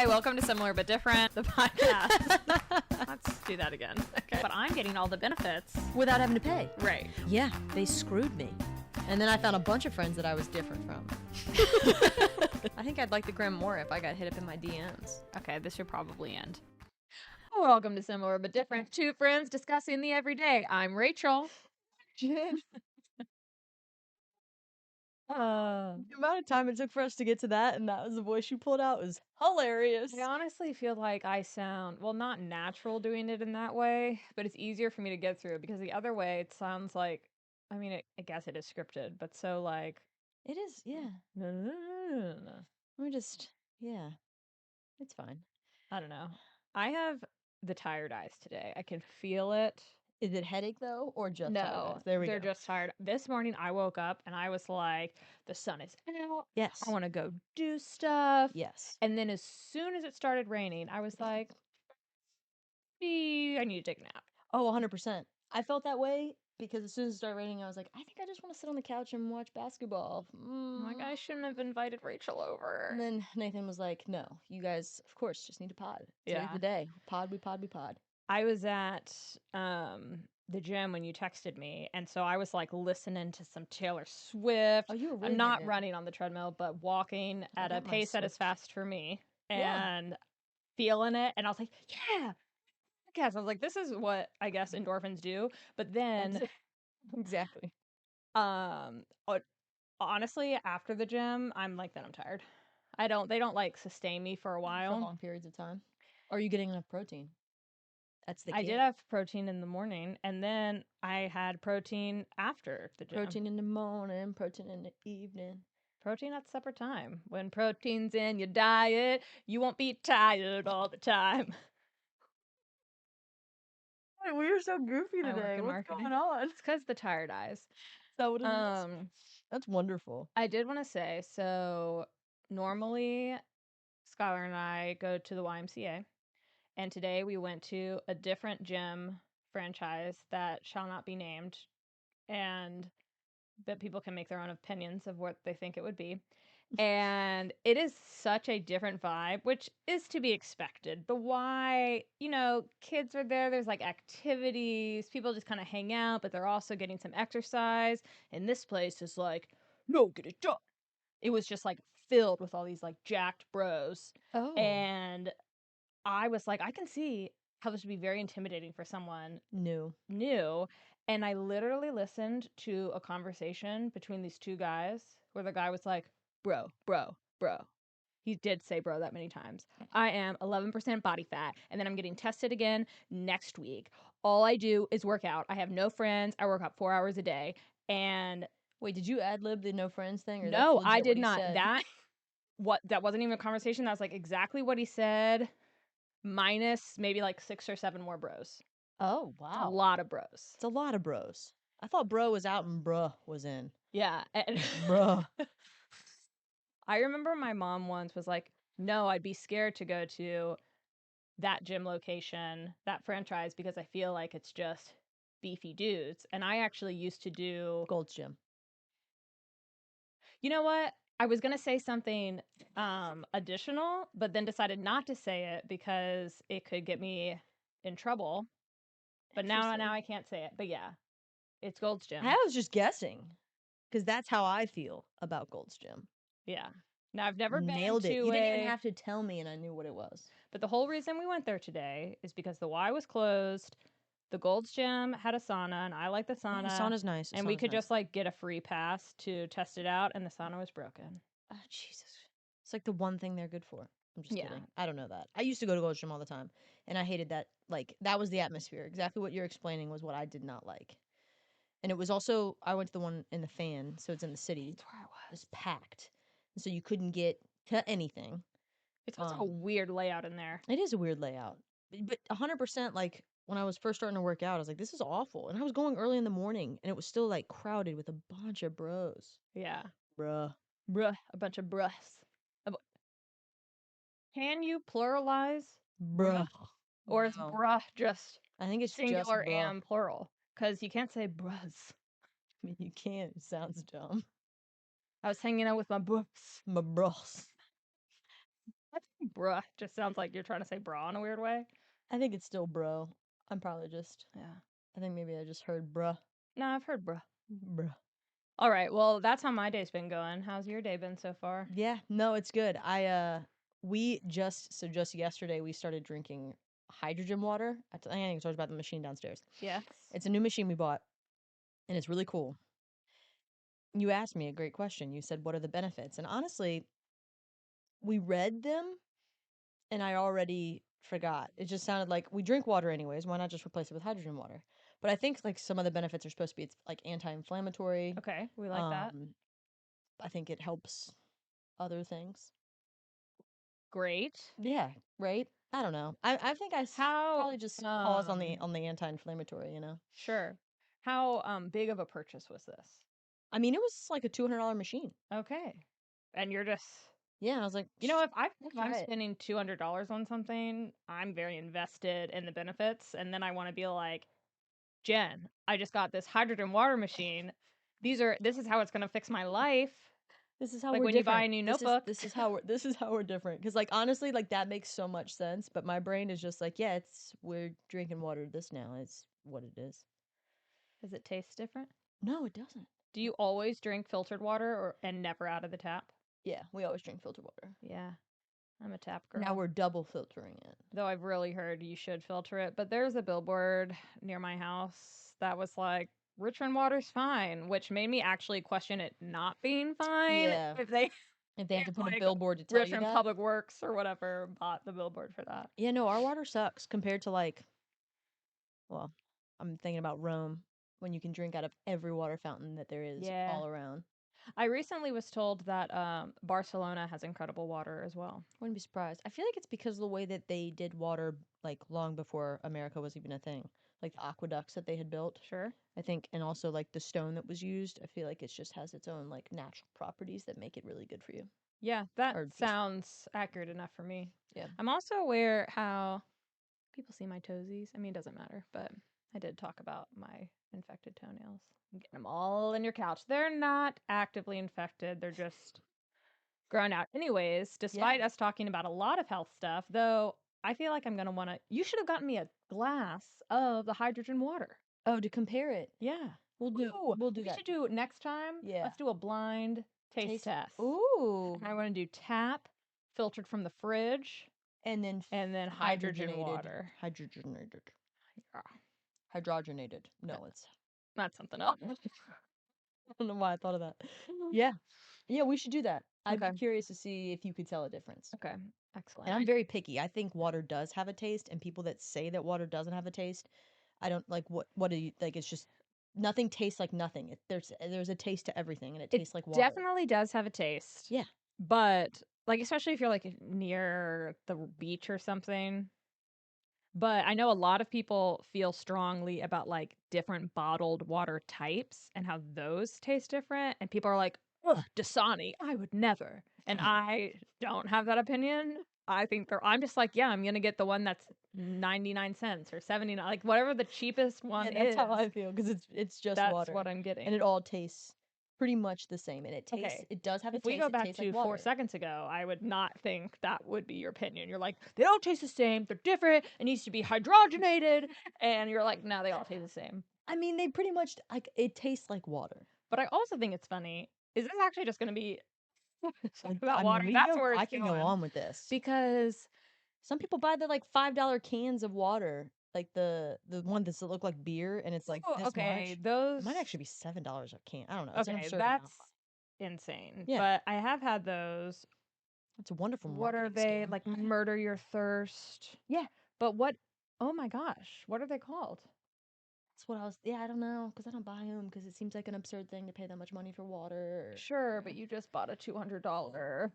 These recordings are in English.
Hi, welcome to Similar But Different, the podcast. Let's do that again. Okay. But I'm getting all the benefits. Without having to pay. Right. Yeah, they screwed me. And then I found a bunch of friends that I was different from. I think I'd like the gram more if I got hit up in my DMs. Okay, this should probably end. Welcome to Similar But Different, two friends discussing the everyday. I'm Rachel. Jenn. The amount of time it took for us to get to that, and that was the voice you pulled out, was hilarious. I honestly feel like I sound, well, not natural doing it in that way, but it's easier for me to get through because the other way it sounds like, I mean, I guess it is scripted, but so like, It is, yeah. We're just, yeah. It's fine. I don't know. I have the tired eyes today. I can feel it. Is it headache, though, or just tired No, eyes? There we they're go. just tired. This morning I woke up and I was like, the sun is out. Yes. I want to go do stuff. Yes. And then as soon as it started raining, I was like, I need to take a nap. Oh, 100%. I felt that way because as soon as it started raining, I was like, I think I just want to sit on the couch and watch basketball. I'm like, I shouldn't have invited Rachel over. And then Nathan was like, no, you guys, of course, just need to pod. Today's Yeah. the day. Pod, we pod, we pod. I was at the gym when you texted me, and so I was like listening to some Taylor Swift. Oh, you were really I'm not getting it. running on the treadmill, but walking I at a got my pace that is Swift. fast for me Yeah. and feeling it. And I was like, yeah. I was like, this is what I guess endorphins do. But then, Exactly. honestly, after the gym, I'm like, then I'm tired. They don't like sustain me for a For while. long periods of time. Are you getting enough protein? That's the key. I did have protein in the morning, and then I had protein after the gym. Protein in the morning, protein in the evening. Protein at supper time. When protein's in your diet, you won't be tired all the time. We are so goofy I work today. in What's marketing. going on? It's because the tired eyes. Is that what it is? That's wonderful. I did want to say, so normally Skylar and I go to the YMCA, and today we went to a different gym franchise that shall not be named, but people can make their own opinions of what they think it would be. And it is such a different vibe, which is to be expected. The Y, kids are there. There's like activities. People just kind of hang out, but they're also getting some exercise. And this place is like, no, get it done. It was just like filled with all these like jacked bros. Oh. And I was like, I can see how this would be very intimidating for someone new. And I literally listened to a conversation between these two guys where the guy was like, bro. He did say bro that many times. I am 11% body fat, and then I'm getting tested again next week. All I do is work out. I have no friends. I work out 4 hours a day. And wait, did you ad-lib the no friends thing? Or no, I did what not. Said? That wasn't even a conversation. That was like exactly what he said, minus maybe like 6 or 7 more bros. Oh, wow. It's a lot of bros. It's a lot of bros. I thought bro was out and bruh was in. Yeah. Bruh. I remember my mom once was like, no, I'd be scared to go to that gym location, that franchise, because I feel like it's just beefy dudes. And I actually used to do Gold's Gym. You know what? I was going to say something additional, but then decided not to say it because it could get me in trouble. But now I can't say it. But yeah, it's Gold's Gym. I was just guessing because that's how I feel about Gold's Gym. Yeah. Now, I've never Nailed been it. to You didn't even have to tell me, and I knew what it was. But the whole reason we went there today is because the Y was closed. The Gold's Gym had a sauna, and I like the sauna. The sauna's nice. And we could just like get a free pass to test it out, and the sauna was broken. Oh, Jesus. It's like the one thing they're good for. I'm just kidding. I don't know that. I used to go to Gold's Gym all the time, and I hated that. Like, that was the atmosphere. Exactly what you're explaining was what I did not like. And it was also, I went to the one in the fan, so it's in the city. That's where I was. It was packed. And so you couldn't get to anything. It's also a weird layout in there. It is a weird layout. But 100%, like, when I was first starting to work out, I was like, this is awful. And I was going early in the morning, and it was still, like, crowded with a bunch of bros. Yeah. Bruh. A bunch of bruhs. Can you pluralize Bruh. or is bruh just I think it's singular just bruh. and plural? Because you can't say bruhs. I mean, you can't. It sounds dumb. I was hanging out with my bruhs. My bros. I think bruh just sounds like you're trying to say bra in a weird way. I think it's still bro. I'm probably just. Yeah. I think maybe I just heard bruh. No, I've heard bruh. Bruh. All right. Well, that's how my day's been going. How's your day been so far? Yeah, no, it's good. We just yesterday we started drinking hydrogen water. I think I talked about the machine downstairs. Yes. It's a new machine we bought, and it's really cool. You asked me a great question. You said, "What are the benefits?" And honestly, we read them, and I already forgot. It just sounded like we drink water anyways. Why not just replace it with hydrogen water? But I think like some of the benefits are supposed to be it's like anti-inflammatory. Okay, we like that. Um, I think it helps other things. Great. Yeah, right? I don't know. I think How probably just pause on the anti-inflammatory, you know. sure. How big of a purchase was this? I mean, it was like a $200 machine. Okay. And you're just Yeah, I was like, you know, we'll if I'm try it. spending $200 on something, I'm very invested in the benefits, and then I want to be like, Jen, I just got this hydrogen water machine. This is how it's going to fix my life. This is how Like we're when you buy different. a new notebook. This is how we're different. Because like honestly, like that makes so much sense. But my brain is just like, yeah, it's we're drinking water. This now it's what it is. Does it taste different? No, it doesn't. Do you always drink filtered water and never out of the tap? Yeah, we always drink filtered water. Yeah, I'm a tap Now girl. we're double filtering it. Though I've really heard you should filter it. But there's a billboard near my house that was like, Richmond water's fine, which made me actually question it not being fine Yeah, if they if they have to if put a like billboard to tell you Richmond that. Public Works or whatever bought the billboard for that. Yeah, no, our water sucks compared to like, well, I'm thinking about Rome when you can drink out of every water fountain that there is Yeah. all around. I recently was told that Barcelona has incredible water as well. Wouldn't be surprised. I feel like it's because of the way that they did water like long before America was even a thing. Like the aqueducts that they had built. Sure. I think and also like the stone that was used. I feel like it just has its own like natural properties that make it really good for you. Yeah, that Or just sounds accurate enough for me. yeah. I'm also aware how people see my toesies. I mean, it doesn't matter, but I did talk about my infected toenails. I'm getting them all in your couch. They're not actively infected, they're just growing out. Anyways, Yeah. despite us talking about a lot of health stuff, though, I feel like I'm going to want to. You should have gotten me a glass of the hydrogen water. Oh, to compare it. Yeah. We'll do We that. should do next time. Yeah. Let's do a blind taste test. Ooh. And I want to do tap, filtered from the fridge, And then hydrogen water. Hydrogenated. Yeah. Hydrogenated. No, it's That's something else. I don't know why I thought of that. Yeah. Yeah, we should do that. I'd Okay. be curious to see if you could tell a difference. Okay. Excellent. And I'm very picky. I think water does have a taste, and people that say that water doesn't have a taste, I don't like what do you like it's just nothing tastes like nothing. There's a taste to everything and it tastes like water. Definitely does have a taste. Yeah. But like especially if you're like near the beach or something. But I know a lot of people feel strongly about like different bottled water types and how those taste different. And people are like, ugh, Dasani, I would never. And I don't have that opinion. I'm just like, yeah, I'm going to get the one that's 99 cents or 79, like whatever the cheapest one Yeah, that's is. how I feel because it's just That's water. what I'm getting. And it all tastes pretty much the same. And Okay. it does have a If we taste. go It back tastes to like 4 water. seconds ago, I would not think that would be your opinion. You're like, they don't taste the same. They're different. It needs to be hydrogenated. And you're like, no, they all taste the same. I mean, they pretty much like it tastes like water. But I also think it's funny. Is this actually just going to be about I water? mean, That's where it's I can go going. on with this. Because some people buy the like $5 cans of water, like the one that look like beer, and it's like this okay, much. those It might actually be $7 a can. I don't know. It's an okay, absurd that's amount. insane. Yeah. But I have had those. It's a wonderful What are marketing they scam. like? Murder your thirst. Yeah. But what? Oh my gosh, what are they called? That's what I was. Yeah, I don't know because I don't buy them because it seems like an absurd thing to pay that much money for water. Sure, but you just bought a $200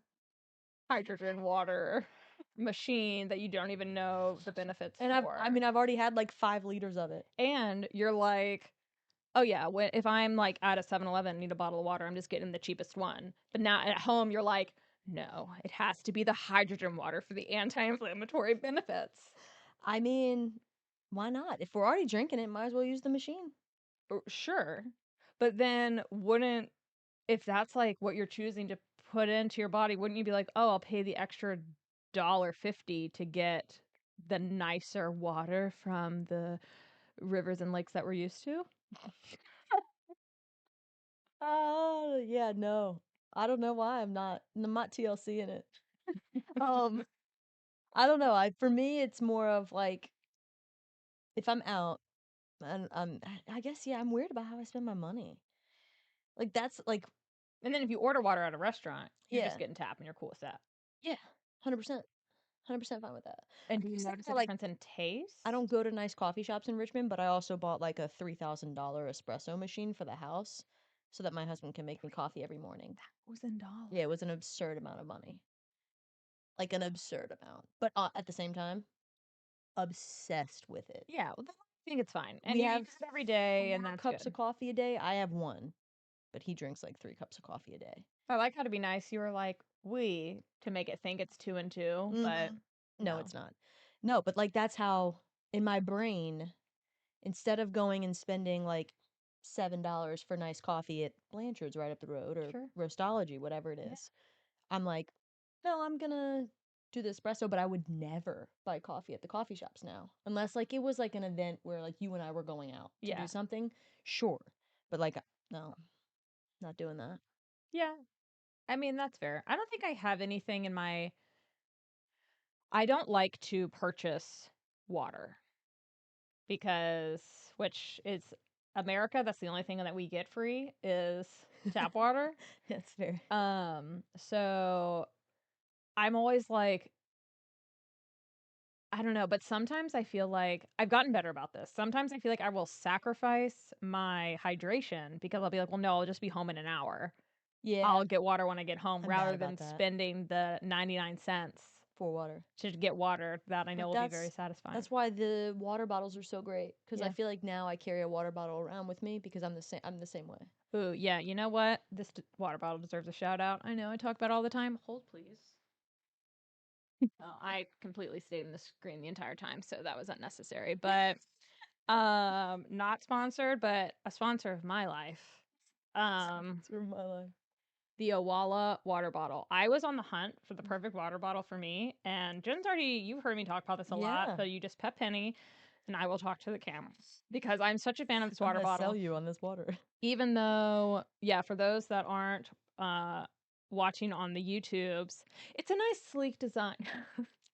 hydrogen water machine that you don't even know the benefits And for. I've already had like 5 liters of it. And you're like, oh yeah, if I'm like at a 7-Eleven and need a bottle of water, I'm just getting the cheapest one. But now at home, you're like, no, it has to be the hydrogen water for the anti-inflammatory benefits. I mean, why not? If we're already drinking it, might as well use the machine. Sure. But then if that's like what you're choosing to put into your body, wouldn't you be like, oh, I'll pay the extra $1.50 to get the nicer water from the rivers and lakes that we're used to. Oh, yeah, no. I don't know why I'm not TLC in it. Um, I don't know. For me it's more of like if I'm out and I guess yeah, I'm weird about how I spend my money. Like that's like And then if you order water at a restaurant, you're yeah. just getting tap and you're cool with that. Yeah. 100%. 100% fine with that. And do you notice a like difference in taste? I don't go to nice coffee shops in Richmond, but I also bought like a $3,000 espresso machine for the house so that my husband can make me coffee every morning. That was in dollars. Yeah, it was an absurd amount of money. Like an absurd amount. But at the same time, obsessed with it. Yeah, well, I think it's fine. And We you have use it every day, and 4 that's cups good. of coffee a day. I have 1, but he drinks like 3 cups of coffee a day. I like how to be nice. You were like, we, to make it think it's 2 and 2, but no, it's not. No, but like that's how in my brain, instead of going and spending like $7 for nice coffee at Blanchard's right up the road or Sure. Roastology, whatever it is, I'm like, no, I'm gonna do the espresso, but I would never buy coffee at the coffee shops now. Unless like it was like an event where like you and I were going out to do something. Sure. But like no, not doing that. Yeah. I mean, that's fair. I don't think I have anything in my. I don't like to purchase water because, which is America, that's the only thing that we get free is tap water. That's fair. So I'm always like, I don't know, but sometimes I feel like I've gotten better about this. Sometimes I feel like I will sacrifice my hydration because I'll be like, well, no, I'll just be home in an hour. Yeah. I'll get water when I get home I'm bad rather than about that. spending the 99 cents For water. to get water that I know will be very satisfying. That's why the water bottles are so great because I Yeah. feel like now I carry a water bottle around with me because I'm the same way. Ooh, yeah. You know what? This water bottle deserves a shout out. I know I talk about it all the time. Hold, please. I completely stayed in the screen the entire time, so that was unnecessary. But not sponsored, but a sponsor of my life. Sponsor of my life. The Owala water bottle. I was on the hunt for the perfect water bottle for me, and Jen's already, you've heard me talk about this a lot, so you just pep Penny, and I will talk to the cameras because I'm such a fan of this water bottle. Sell you on this water. Even though, yeah, for those that aren't watching on the YouTubes, it's a nice sleek design.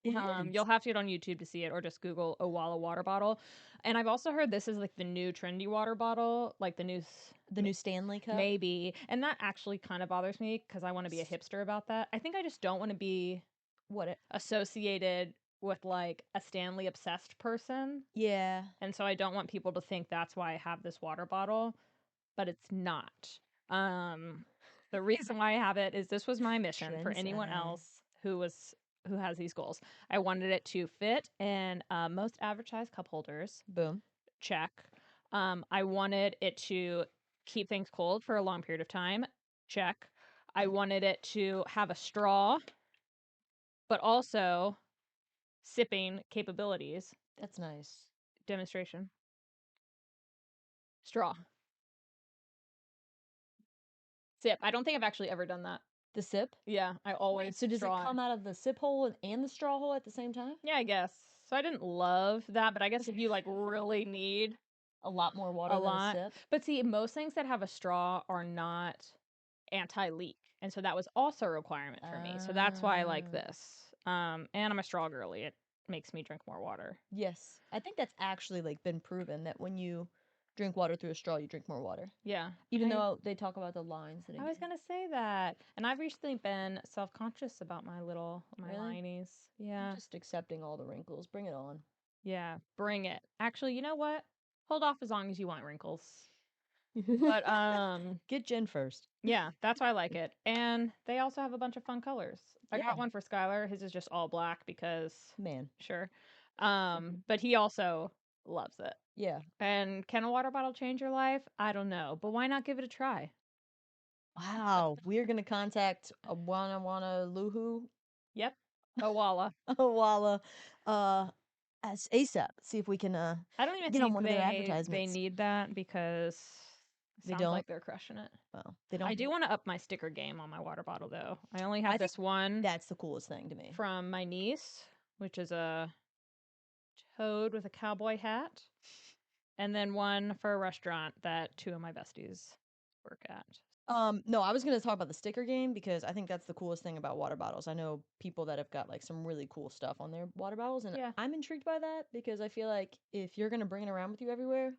You'll have to get on YouTube to see it or just Google Owala water bottle. And I've also heard this is like the new trendy water bottle, like the new Stanley cup. Maybe. And that actually kind of bothers me because I want to be a hipster about that. I think I just don't want to be associated with like a Stanley obsessed person. Yeah. And so I don't want people to think that's why I have this water bottle, but it's not. The reason why I have it is this was my mission for anyone else who has these goals. I wanted it to fit in most advertised cup holders. Boom. Check. I wanted it to keep things cold for a long period of time. Check. I wanted it to have a straw, but also sipping capabilities. That's nice. Demonstration. Straw. Sip. I don't think I've actually ever done that. The sip? Yeah, I always. Wait, so does it come out of the sip hole and the straw hole at the same time? Yeah, I guess. So I didn't love that, but I guess if you like really need a lot more water than a sip. But see, most things that have a straw are not anti-leak. And so that was also a requirement for me. So that's why I like this. And I'm a straw girly. It makes me drink more water. Yes. I think that's actually like been proven that when you drink water through a straw, you drink more water. Yeah. Even though they talk about the lines. I was going to say that. And I've recently been self-conscious about my linies. Yeah. I'm just accepting all the wrinkles. Bring it on. Yeah. Bring it. Actually, you know what? Hold off as long as you want wrinkles. But get Jenn first. Yeah, that's why I like it. And they also have a bunch of fun colors. I got one for Skylar. His is just all black because sure. But he also loves it. Yeah. And can a water bottle change your life? I don't know, but why not give it a try? Wow, we're gonna contact a Wana Luhu. Yep. Owala. Owala. As ASAP. See if we can I don't even get on think one of their advertisements. they need that because They Sounds don't? like they're crushing it. Well, they I don't. do want to up my sticker game on my water bottle, though. I only I have think this one that's the coolest thing to me. from my niece, which is a toad with a cowboy hat, and then one for a restaurant that two of my besties work at. No, I was gonna talk about the sticker game because I think that's the coolest thing about water bottles. I know people that have got like some really cool stuff on their water bottles, and Yeah, I'm intrigued by that because I feel like if you're gonna bring it around with you everywhere,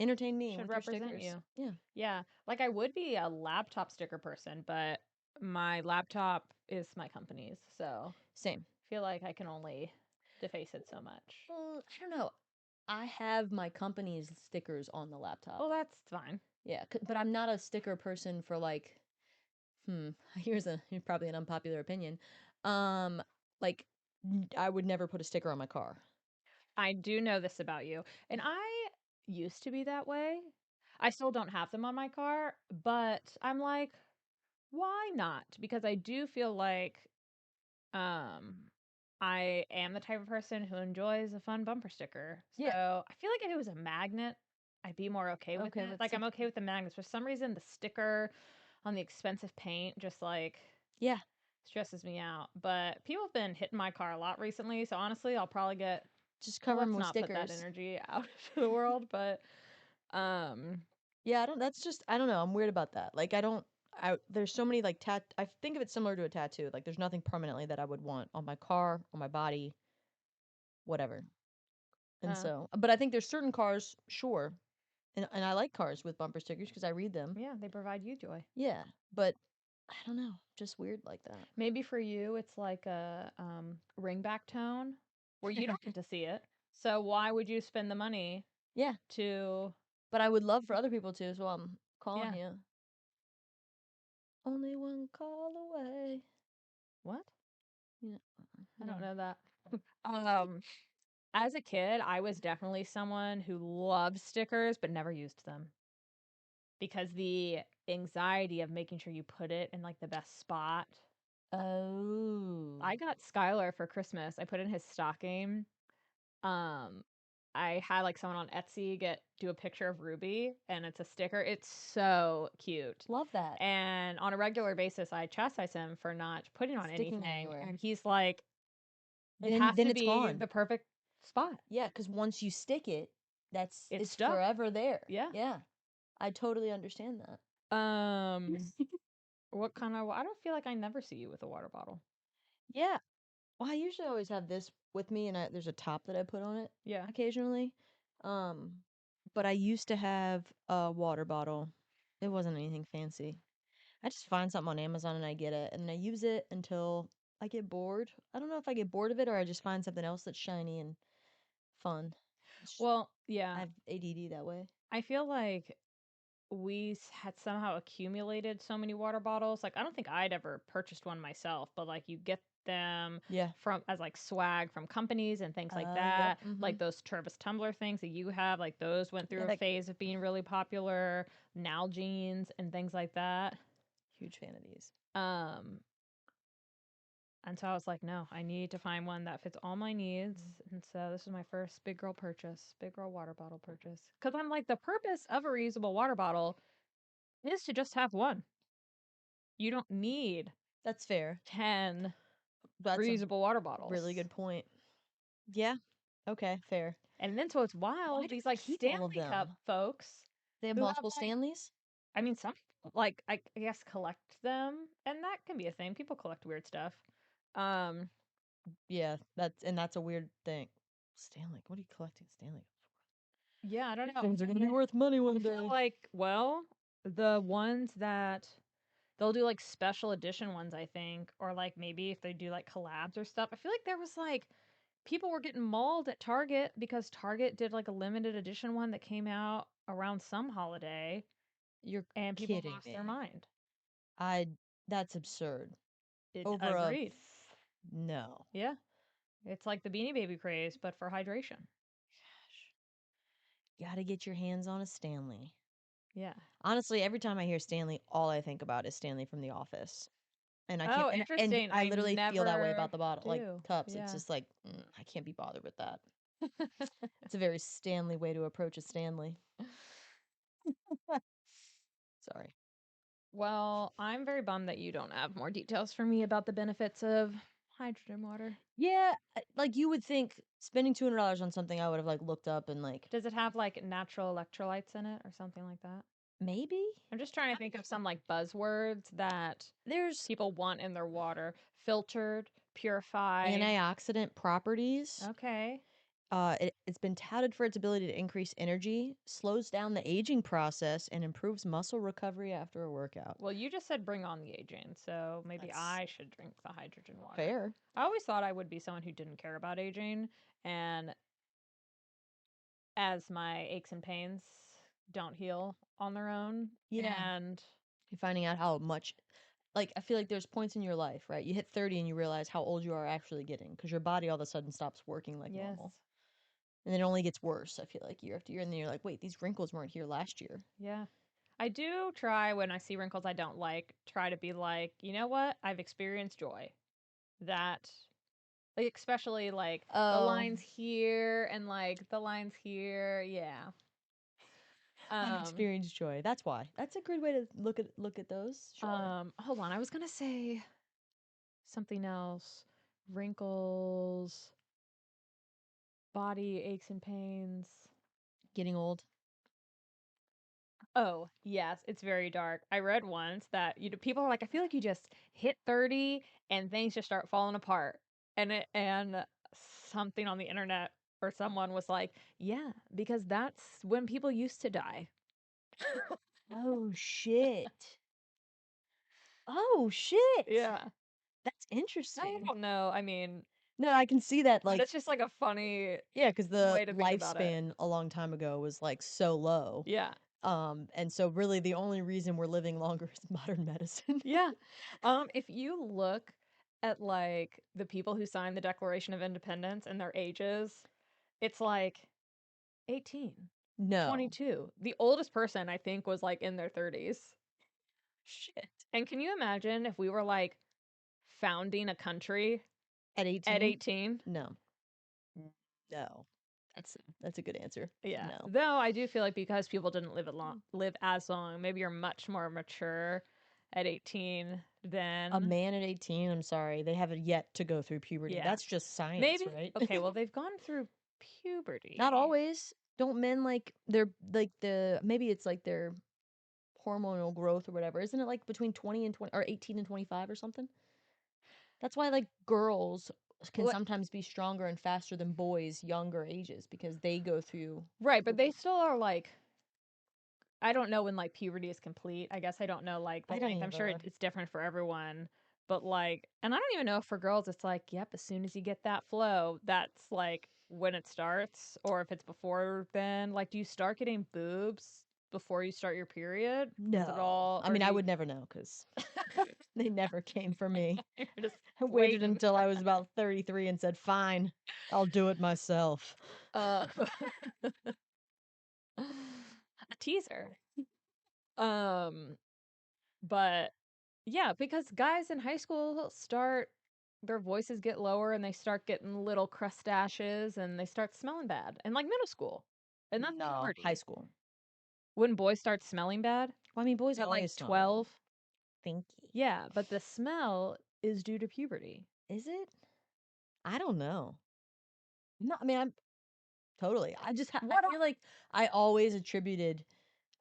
entertain me should with your represent stickers. you. Yeah, Yeah, like I would be a laptop sticker person, but my laptop is my company's, so same. I feel like I can only deface it so much. I don't know. I have my company's stickers on the laptop. Well, that's fine. Yeah, but I'm not a sticker person for like. Here's probably an unpopular opinion. Um, like I would never put a sticker on my car. I do know this about you, and I used to be that way. I still don't have them on my car, but I'm like, why not? Because I do feel like um I am the type of person who enjoys a fun bumper sticker. Yeah. So I feel like if it was a magnet, I'd be more okay with Okay, it. let's Like see. I'm okay with the magnets. For some reason, the sticker on the expensive paint just like Yeah, stresses me out. But people have been hitting my car a lot recently, so honestly, I'll probably get just cover them let's with not put that stickers. energy out into the world, but um Yeah, I don't. That's just I don't know. I'm weird about that. Like I don't. There's so many like I think of it similar to a tattoo. Like there's nothing permanently that I would want on my car, on my body, whatever. And uh so, but I think there's certain cars, sure, and I like cars with bumper stickers because I read them. yeah, they provide you joy. Yeah, but I don't know, just weird like that. Maybe for you it's like a ringback tone where you don't get to see it. So why would you spend the money Yeah, to but I would love for other people to, so I'm calling yeah. you. Only one call away. What? Yeah, I hold don't on. know that. Um as a kid, I was definitely someone who loved stickers but never used them because the anxiety of making sure you put it in like the best spot. Oh, I got Skylar for Christmas. I put in his stocking. Um, I had like someone on Etsy do a picture of Ruby, and it's a sticker. It's so cute. love that. And on a regular basis, I chastise him for not putting on Sticking anything, anywhere. and he's like, "It Then has to it's be gone. the perfect spot." Yeah, because once you stick it, It's it's stuck. forever there. Yeah. Yeah, I totally understand that. Um, what kind of? I don't feel like I never see you with a water bottle. Yeah. Well, I usually always have this with me, and there's a top that I put on it Yeah. occasionally. Um, but I used to have a water bottle. It wasn't anything fancy. I just find something on Amazon and I get it, and I use it until I get bored. I don't know if I get bored of it or I just find something else that's shiny and fun. Well, I yeah. have ADD that way. I feel like had somehow accumulated so many water bottles. Like I don't think I'd ever purchased one myself, but like you get them Yeah. from as like swag from companies and things like Yep. that. Like those Tervis tumbler things that you have, like those went through Yeah, a that phase of being really popular. Nalgene's and things like that. huge fan of these. Um and so I was like, no, I need to find one that fits all my needs. And so this was my first big girl purchase, big girl water bottle purchase. Because I'm like, the purpose of a reusable water bottle is to just have one. You don't need That's fair. 10 That's a reusable water bottles. really good point. Yeah. Okay, fair. And then so it's Why wild, do these we like keep all of Stanley Cup them? folks They have who have multiple like, Stanleys? I mean, some people like, I guess collect them, and that can be a thing. People collect weird stuff. Um, Yeah, that's a weird thing. Stanley, what are you collecting Stanley yeah, I don't for? know. Things are gonna be worth money one I feel day. like, well, the ones that they'll do like special edition ones, I think, or like maybe if they do like collabs or stuff. I feel like there was like people were getting mauled at Target because Target did like a limited edition one that came out around some holiday You're and people kidding lost their me. mind. I that's absurd. Over a Agreed. no. Yeah. It's like the Beanie Baby craze, but for hydration. Gotta get your hands on a Stanley. Yeah. Honestly, every time I hear Stanley, all I think about is Stanley from The Office. And I can't Oh, and interesting. I I literally feel that way about never the bottle like do. cups. It's Yeah. just like I can't be bothered with that. It's a very Stanley way to approach a Stanley. Sorry. Well, I'm very bummed that you don't have more details for me about the benefits of hydrogen water. Yeah, like you would think spending $200 on something I would have like looked up and like Does it have like natural electrolytes in it or something like that? maybe I'm just trying to think of some like buzzwords that there's people want in their water. Filtered, purified. antioxidant properties. Okay. It's been touted for its ability to increase energy, slows down the aging process, and improves muscle recovery after a workout. Well, you just said bring on the aging, so maybe That's I should drink the hydrogen water. fair. I always thought I would be someone who didn't care about aging, and as my aches and pains don't heal on their own, Yeah. and You're finding out how much, like, I feel like there's points in your life, right? You hit 30 and you realize how old you are actually getting because your body all of a sudden stops working like yes, normal. And then it only gets worse, I feel like, year after year. And then you're like, wait, these wrinkles weren't here last year. yeah. I do try when I see wrinkles I don't like, try to be like, you know what? I've experienced joy. That like especially like the Oh, lines here and like the lines here. Yeah. I've Um experienced joy. That's why. That's a good way to look at those. Sure. hold on. I was going to say something else. Wrinkles, body aches and pains. Getting old. Oh, yes, it's very dark. I read once that people are like, I feel like you just hit 30 and things just start falling apart. And something on the internet or someone was like, yeah, because that's when people used to die. Oh, shit. Oh, shit. Yeah. That's I interesting. don't know. I mean, No, I can see that, but like, it's just like a funny yeah, because the way to think about it. lifespan a long time ago was like so low. Yeah. And so really the only reason we're living longer is modern medicine. Yeah. If you look at like the people who signed the Declaration of Independence and their ages, it's like 18, No. 22. The oldest person I think was like in their 30s. Shit. And can you imagine if we were like founding a country At at 18? 18? No. No. That's a good answer. Yeah. No. Though I do feel like because people didn't live as long, maybe you're much more mature at 18 A than man at 18, I'm sorry, they haven't yet to go through puberty. yeah. That's just science, Maybe right? okay, well they've gone through puberty. Not always. Don't men like they're like the maybe it's like their hormonal growth or whatever. Isn't it like between 20 and 20 or 18 and 25 or something? That's why like girls can What sometimes be stronger and faster than boys younger ages because they go through right, but they still are like I don't know when like puberty is complete. I guess I don't know like the I don't length. I'm sure either. it's different for everyone. But like, and I don't even know if for girls it's like, yep, as soon as you get that flow, that's like when it starts, or if it's before then. Like, do you start getting boobs before you start your period? Is it No. all, I or mean, do I you, would never know because they never came for me. you're just I waited waiting? until I was about 33 and said, fine, I'll do it myself. Uh, a teaser. Um, but yeah, because guys in high school start their voices get lower and they start getting little crustaches and they start smelling bad. And like middle school. And that's No, high puberty. school. When boys start smelling bad Well, I mean, boys at like always smell bad. 12. Thinky. Yeah, but the smell is due to puberty. Is it? I don't know. No, I mean, I'm totally. I What feel like I always attributed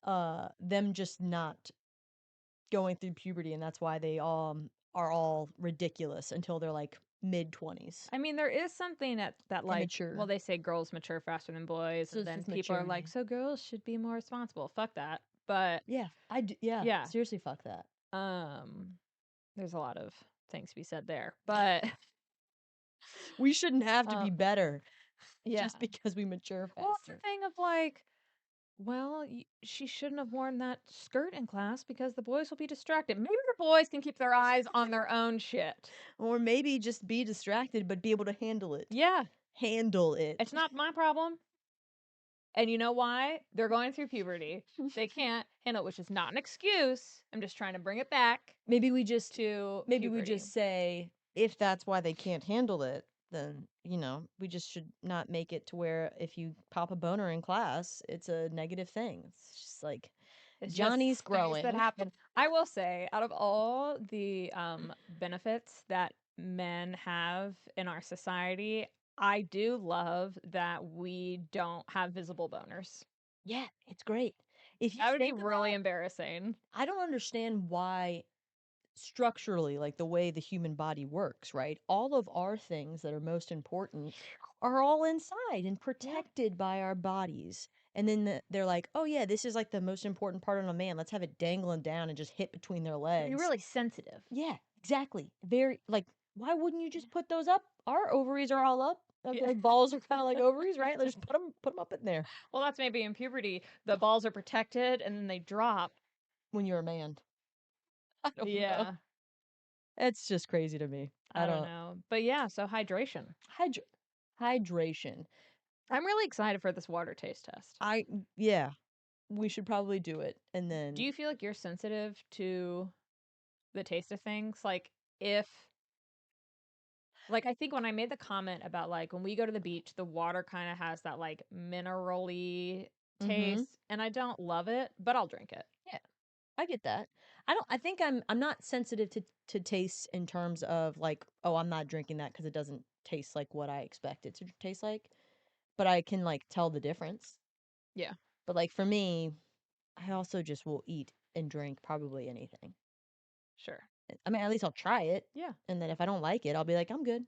them just not going through puberty and that's why they are all ridiculous until they're like mid 20s. I mean, there is something that like, well, Immature. they say girls mature faster than boys, So and it's then just people are like, maturity. so girls should be more responsible. Fuck that. But Yeah, I do. Yeah, yeah, seriously, fuck that. um, there's a lot of things to be said there. But We shouldn't have to be um, better yeah. just because we mature Well, it's the faster. thing of like, well, she shouldn't have worn that skirt in class because the boys will be distracted. Maybe the boys can keep their eyes on their own shit. Or maybe just be distracted but be able to handle it. Yeah, Handle it. it's not my problem. And you know why? They're going through puberty. They can't handle it, which is not an excuse. I'm just trying to bring it back maybe we just to maybe we puberty. just say if that's why they can't handle it, then we just should not make it to where if you pop a boner in class, it's a negative thing. It's just like It's Johnny's just things that growing. happen. I will say, out of all the benefits that men have in our society, I do love that we don't have visible boners. Yeah, it's great. If you That would be think really about, embarrassing. I don't understand why structurally, like the way the human body works, right? All of our things that are most important are all inside and Yeah. protected by our bodies. And then they're like, oh, yeah, this is like the most important part on a man. Let's have it dangling down and just hit between their You're legs. really sensitive. Yeah, exactly. Very, like, why wouldn't you just put those up? Our ovaries are all up. Yeah. Okay, balls are kind of like ovaries, right? Let's just put them up in there Well, that's maybe in puberty. The balls are protected and then they drop. when you're a man. I don't know. Yeah. It's just crazy to me. I I don't don't. know. But yeah, so hydration. Hydration. I'm really excited for this water taste test. Yeah, we should probably do it. And Do then, you feel like you're sensitive to the taste of things? Like, if, like, I think when I made the comment about, like, when we go to the beach, the water kind of has that, like, minerally mm-hmm. taste, and I don't love it, but I'll drink it. Yeah, I get that. I think I'm not sensitive to taste in terms of like, oh, I'm not drinking that because it doesn't taste like what I expect it to taste like. But I can like tell the difference. Yeah, But like for me, I also just will eat and drink probably anything. sure. I mean, at least I'll try it. Yeah. And then if I don't like it, I'll be like, I'm good.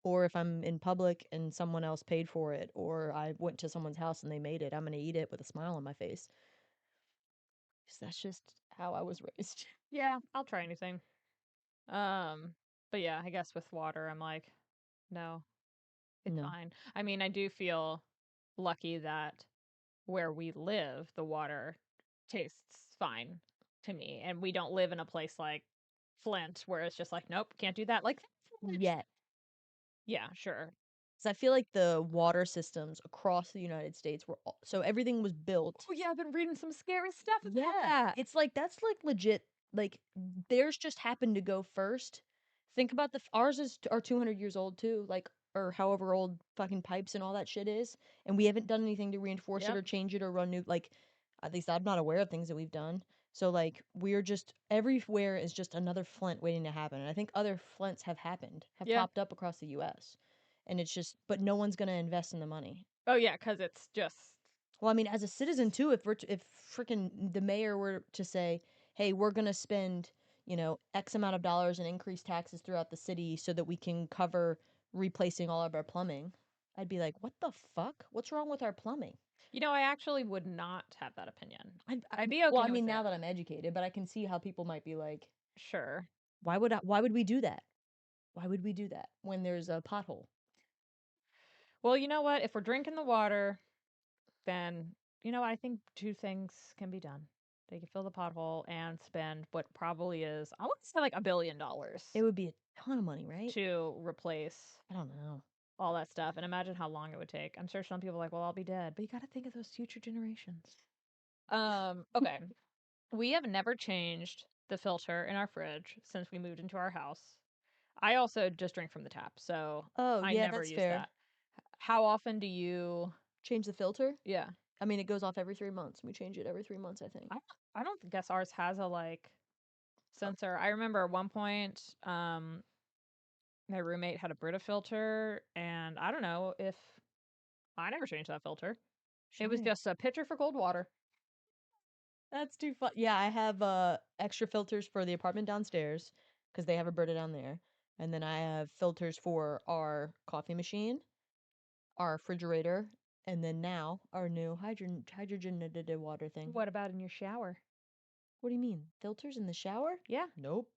Or if I'm in public and someone else paid for it, or I went to someone's house and they made it, I'm going to eat it with a smile on my face. 'Cause that's just how I was raised. Yeah, I'll try anything. Um, but yeah, I guess with water, I'm like, no, it's No. fine. I mean, I do feel lucky that where we live, the water tastes fine to me. And we don't live in a place like Flint where it's just like, nope, can't do that. Like, Yet. yeah, sure. So I feel like the water systems across the United States were so everything was built. Oh, yeah, I've been reading some scary stuff about Yeah. that. It's like that's like legit like theirs just happened to go first. Think about ours is are 200 years old too, like or however old fucking pipes and all that shit is, and we haven't done anything to reinforce it Yep. or change it or run new like at least I'm not aware of things that we've done. So like we're just everywhere is just another Flint waiting to happen. And I think other Flints have Yeah. popped up across the US. And it's just but no one's going to invest in the money. Oh, yeah, because it's just, Well, I mean, as a citizen too, if freaking the mayor were to say, "Hey, we're gonna spend, X amount of dollars and increase taxes throughout the city so that we can cover replacing all of our plumbing," I'd be like, "What the fuck? What's wrong with our plumbing?" I actually would not have that opinion. I I'd be well, I okay mean, with it. now that I'm educated, but I can see how people might be like, Sure. Why would we do that? Why would we do that when there's a pothole?" Well, you know what? If we're drinking the water, then, I think two things can be done. They can fill the pothole and spend what probably is, I want to say like $1 billion It would be a ton of money, right? to replace I don't know. all that stuff. And imagine how long it would take. I'm sure some people are like, well, I'll be dead. But you got to think of those future generations. Okay. We have never changed the filter in our fridge since we moved into our house. I also just drink from the tap, so Oh, I yeah, never that's use fair. that. How often do you? Change the filter? Yeah. I mean, it goes off every 3 months. We change it every 3 months, I think. I don't guess ours has a like sensor. I remember at one point, my roommate had a Brita filter, and I don't know if I never changed that filter. It was Shit. just a pitcher for cold water. That's too fun. Yeah, I have extra filters for the apartment downstairs because they have a Brita down there. And then I have filters for our coffee machine, our refrigerator, and then now our new hydrogenated water thing. What about in your shower? What do you mean? Filters in the shower? Yeah. Nope.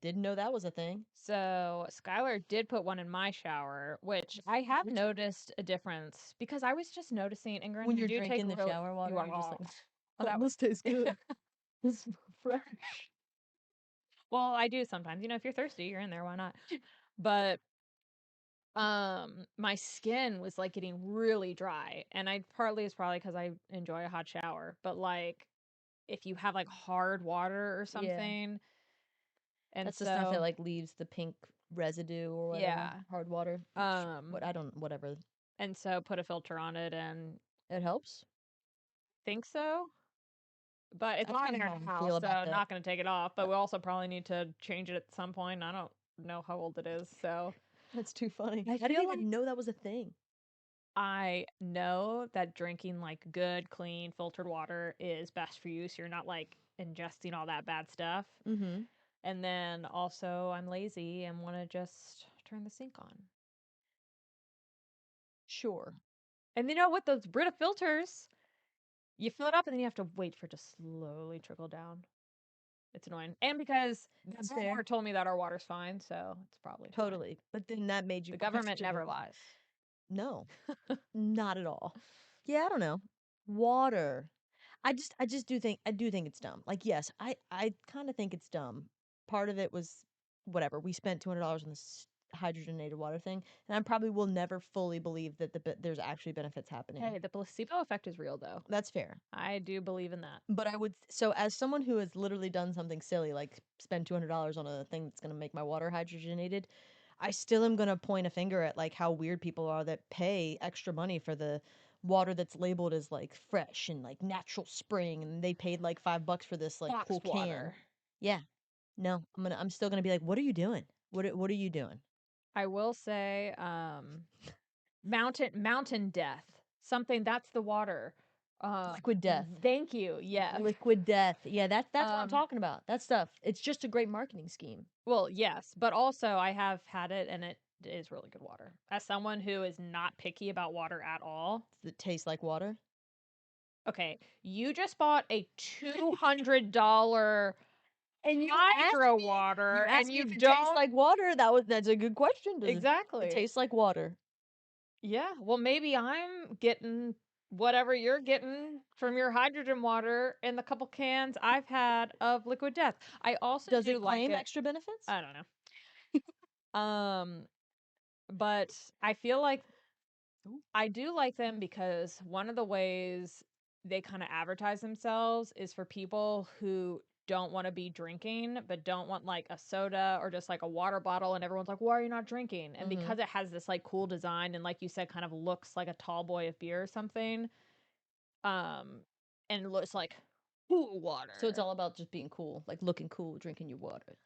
Didn't know that was a thing. So Skylar did put one in my shower, which I have noticed a difference because I was just noticing, and When granted, you you're do take drinking the really, shower water, you are you're just like, oh, oh, that this tastes good. It's fresh. well, I do sometimes. If you're thirsty, you're in there, why not? But my skin was like getting really dry, and I partly is probably because I enjoy a hot shower, but like if you have like hard water or Yeah. something, and That's the stuff that so like leaves the pink residue or whatever. yeah, Hard water. um, What I don't whatever. and so put a filter on it and It helps. think so. But it's That's on kinda their how I house, feel so about that. not gonna take it off. But we also probably need to change it at some point. I don't know how old it is, so That's too funny. I I didn't feel even like know that was a thing. I know that drinking like good, clean, filtered water is best for you, so you're not like ingesting all that bad stuff. Mhm. And then also, I'm lazy and want to just turn the sink on. Sure. And you know what? Those Brita filters, you fill it up and then you have to wait for it to slowly trickle down. It's annoying. And because That's Walmart fair. told me that our water's fine, so it's probably fine. Totally. But then that made you The government question never it. lies. No, not at all. Yeah, I don't know. Water. I do think it's dumb. Like, yes, I kind of think it's dumb. Part of it was whatever. We spent $200 on this hydrogenated water thing, and I probably will never fully believe that there's actually benefits happening. Hey, the placebo effect is real, though. That's fair. I do believe in that. But I would, so as someone who has literally done something silly, like spend $200 on a thing that's going to make my water hydrogenated, I still am going to point a finger at like how weird people are that pay extra money for the water that's labeled as like fresh and like natural spring, and they paid like $5 for this like cool Boxed can. water. Yeah. No, I'm still going to be like, what are you doing? What are you doing? I will say, mountain death. Something that's the water. Liquid death. Thank you. Yes. Liquid death. Yeah, that's what I'm Um, talking about. That stuff. It's just a great marketing scheme. well, yes, but also I have had it and it is really good water. As someone who is not picky about water at all. Does it taste like water? Okay, you just bought a $200 And hydro water and you if it tastes don't like water. That's a good question. Does it exactly. taste like water? Yeah, well, maybe I'm getting whatever you're getting from your hydrogen water in the couple cans I've had of liquid death. I also Does do it like claim it. extra benefits? I don't know. But I feel like Ooh. I do like them because one of the ways they kind of advertise themselves is for people who don't want to be drinking, but don't want like a soda or just like a water bottle. And everyone's like, why are you not drinking? And Mm-hmm. because it has this like cool design and like you said, kind of looks like a tall boy of beer or something, um, and it looks like cool water. So it's all about just being cool, like looking cool, drinking your water.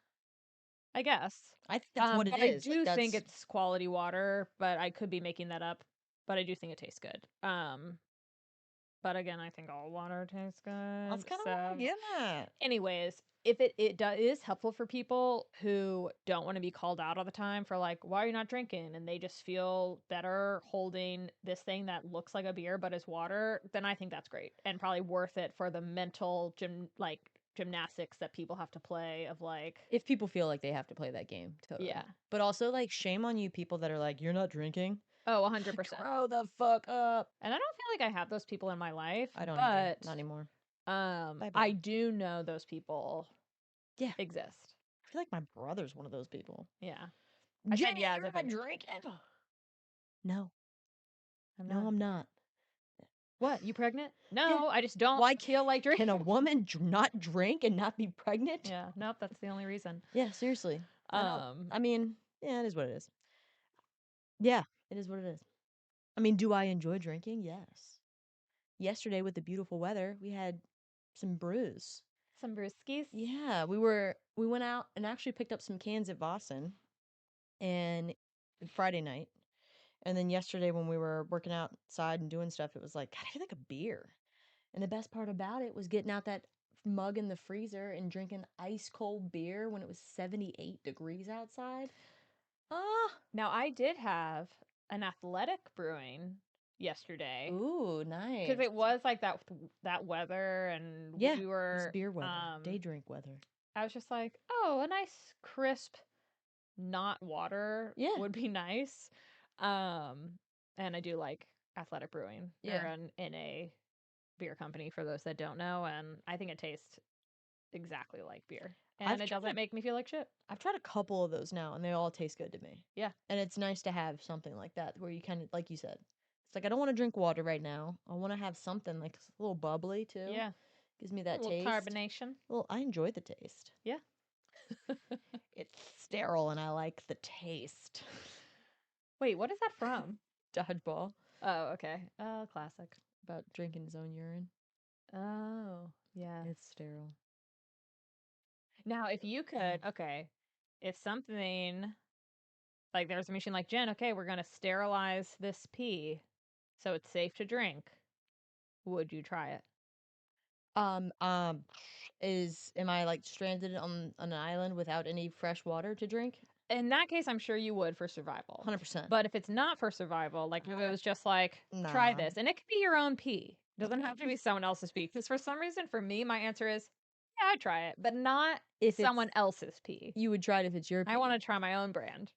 I guess. I think that's what it But I is. Like do think that's it's quality water, but I could be making that up. But I do think it tastes good. But again, I think all water tastes that's good. kind of what I'm So, getting at. anyways, if it is helpful for people who don't want to be called out all the time for like, why are you not drinking? And they just feel better holding this thing that looks like a beer but is water, then I think that's great and probably worth it for the mental gymnastics that people have to play of like, If people feel like they have to play that game, totally. yeah. But also, like, shame on you people that are like, you're not drinking. Oh, 100%. Grow the fuck up. And I don't feel like I have those people in my life, I don't either. but Not anymore. Bye bye. I do know those people Yeah. exist. I feel like my brother's one of those people. Yeah. I said Jenny, yeah, you're not drinking. No, I'm no, not. I'm not. What? You pregnant? Yeah. No, I just don't Why feel like can drinking. a woman not drink and not be pregnant? Yeah, nope, that's the only reason. Yeah, seriously. I don't. Um, I mean, yeah, it is what it is. Yeah, it is what it is. I mean, do I enjoy drinking? Yes. Yesterday with the beautiful weather, we had some brews. some brewskis. Yeah, we went out and actually picked up some cans at Boston and Friday night. And then yesterday when we were working outside and doing stuff, it was like, God, I feel like a beer. And the best part about it was getting out that mug in the freezer and drinking ice cold beer when it was 78 degrees outside. Ah, Now I did have an athletic brewing yesterday ooh, because nice. it was like that weather, and Yeah, we it was were beer weather, day drink weather. I was just like, oh, a nice crisp, not water Yeah, would be nice. Um, and I do like athletic brewing. yeah. They're an NA beer company for those that don't know, and I think it tastes exactly like beer. And I've it tried doesn't make me feel like shit. I've tried a couple of those now, and they all taste good to me. Yeah. And it's nice to have something like that where you kind of, like you said, it's like I don't want to drink water right now. I want to have something like a little bubbly too. Yeah. Gives me A that little taste. carbonation. Well, I enjoy the taste. Yeah. It's sterile, and I like the taste. Wait, what is that from? Dodgeball Oh, okay. Oh, classic. about drinking his own urine. Oh. Yeah. It's sterile. Now, if you could, okay, if something like there's a machine like Jen, okay, we're gonna sterilize this pee so it's safe to drink. Would you try it? Um, um, am I like stranded on an island without any fresh water to drink? In that case, I'm sure you would for survival. 100%. But if it's not for survival, like if it was just like, try Nah. this, and it could be your own pee. Doesn't have to be someone else's pee. Because for some reason, for me, my answer is, yeah, I'd try it, but not If someone else's pee. you would try it if it's your pee. I want to try my own brand.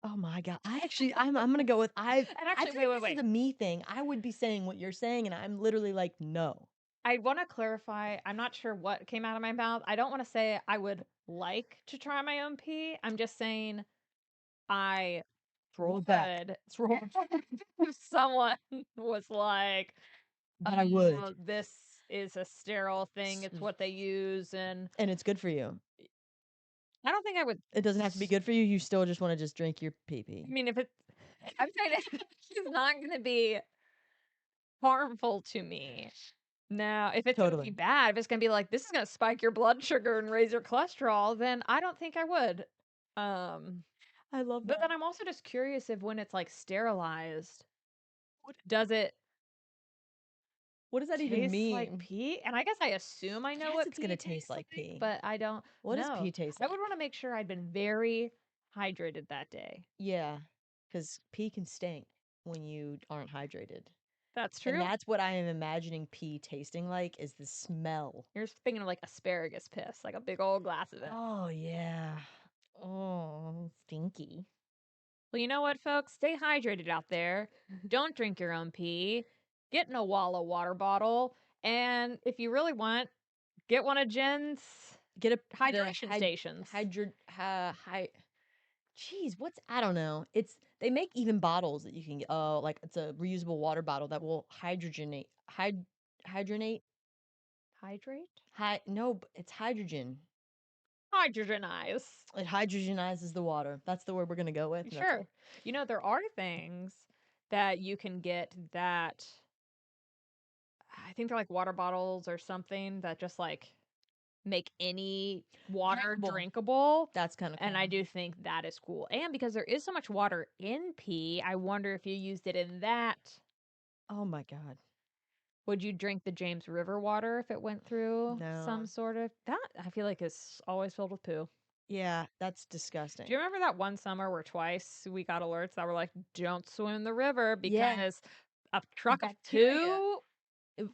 Oh my god! I'm gonna go with And I actually, feel like wait. this is a me thing. I would be saying what you're saying, and I'm literally like, no. I want to clarify. I'm not sure what came out of my mouth. I don't want to say I would like to try my own pee. I'm just saying I Roll it back. would if someone was like, But I would. this is a sterile thing. It's what they use, and it's good for you. I don't think I would. It doesn't have to be good for you. You still just want to just drink your pee pee. I mean, if it's, I'm saying it's not going to be harmful to me. Now, if it's gonna be bad, if it's gonna be like this is gonna spike your blood sugar and raise your cholesterol, then I don't think I would. I love But then I'm also just curious if when it's like sterilized, does it What does that even taste mean? like pee? And I guess I assume I know Yes, what it's pee gonna tastes taste like pee. but I don't What does know. pee taste I like? would want to make sure I'd been very hydrated that day. Yeah, because pee can stink when you aren't hydrated. That's And true. that's what I am imagining pee tasting like is the smell. You're thinking of like asparagus piss, like a big old glass of it. Oh yeah. Oh, stinky. Well, you know what, folks? Stay hydrated out there. Don't drink your own pee. Get in a Walla water bottle. And if you really want, get one of Jen's Get a hydration stations. Jeez, what's I don't know. It's they make even bottles that you can get. Oh, like it's a reusable water bottle that will hydrogenate. Hydrogenate. Hydrate? No, it's hydrogen. Hydrogenize. It hydrogenizes the water. That's the word we're gonna go with. Sure. You know, there are things that you can get that I think they're like water bottles or something that just like make any water drinkable. That's kind of cool. And I do think that is cool. And because there is so much water in pee, I wonder if you used it in that. Oh my god. Would you drink the James River water if it went through some sort of that? I feel like is always filled with poo. Yeah, that's disgusting. Do you remember that one summer where twice we got alerts that were like, "Don't swim in the river" because a truck of poo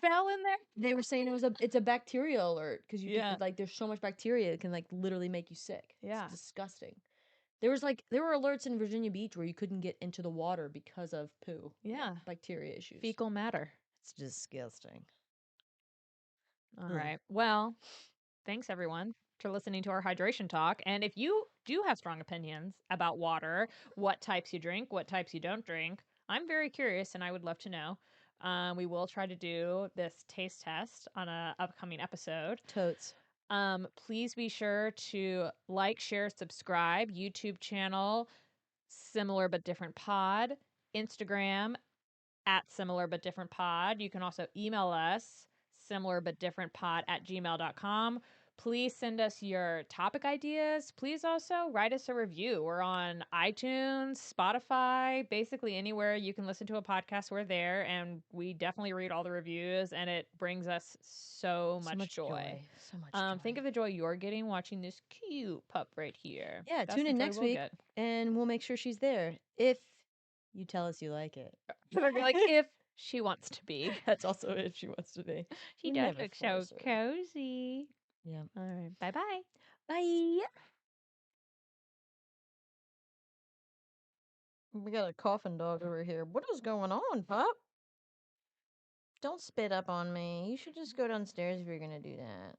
fell in there? They were saying it's a bacterial alert because Yeah. like there's so much bacteria it can like literally make you sick. Yeah. It's disgusting. There were alerts in Virginia Beach where you couldn't get into the water because of poo. Yeah. Bacteria issues. Fecal matter. It's disgusting. All right. Well, thanks everyone for listening to our hydration talk. And if you do have strong opinions about water, what types you drink, what types you don't drink, I'm very curious and I would love to know. We will try to do this taste test on a upcoming episode. Totes. Please be sure to like, share, subscribe, YouTube channel, Similar But Different Pod, Instagram at Similar But Different Pod. You can also email us, similar-but-different-pod@gmail.com. Please send us your topic ideas. Please also write us a review. We're on iTunes, Spotify, basically anywhere you can listen to a podcast, we're there. And we definitely read all the reviews, and it brings us so much joy. So much joy. Think of the joy you're getting watching this cute pup right here. Yeah, That's tune in next week, get. and we'll make sure she's there if you tell us you like it. Like if she wants to be. That's also if she wants to be. She does look so cozy. Yeah. All right. Bye-bye. Bye. We got a coughing dog over here. What is going on, pup? Don't spit up on me. You should just go downstairs if you're going to do that.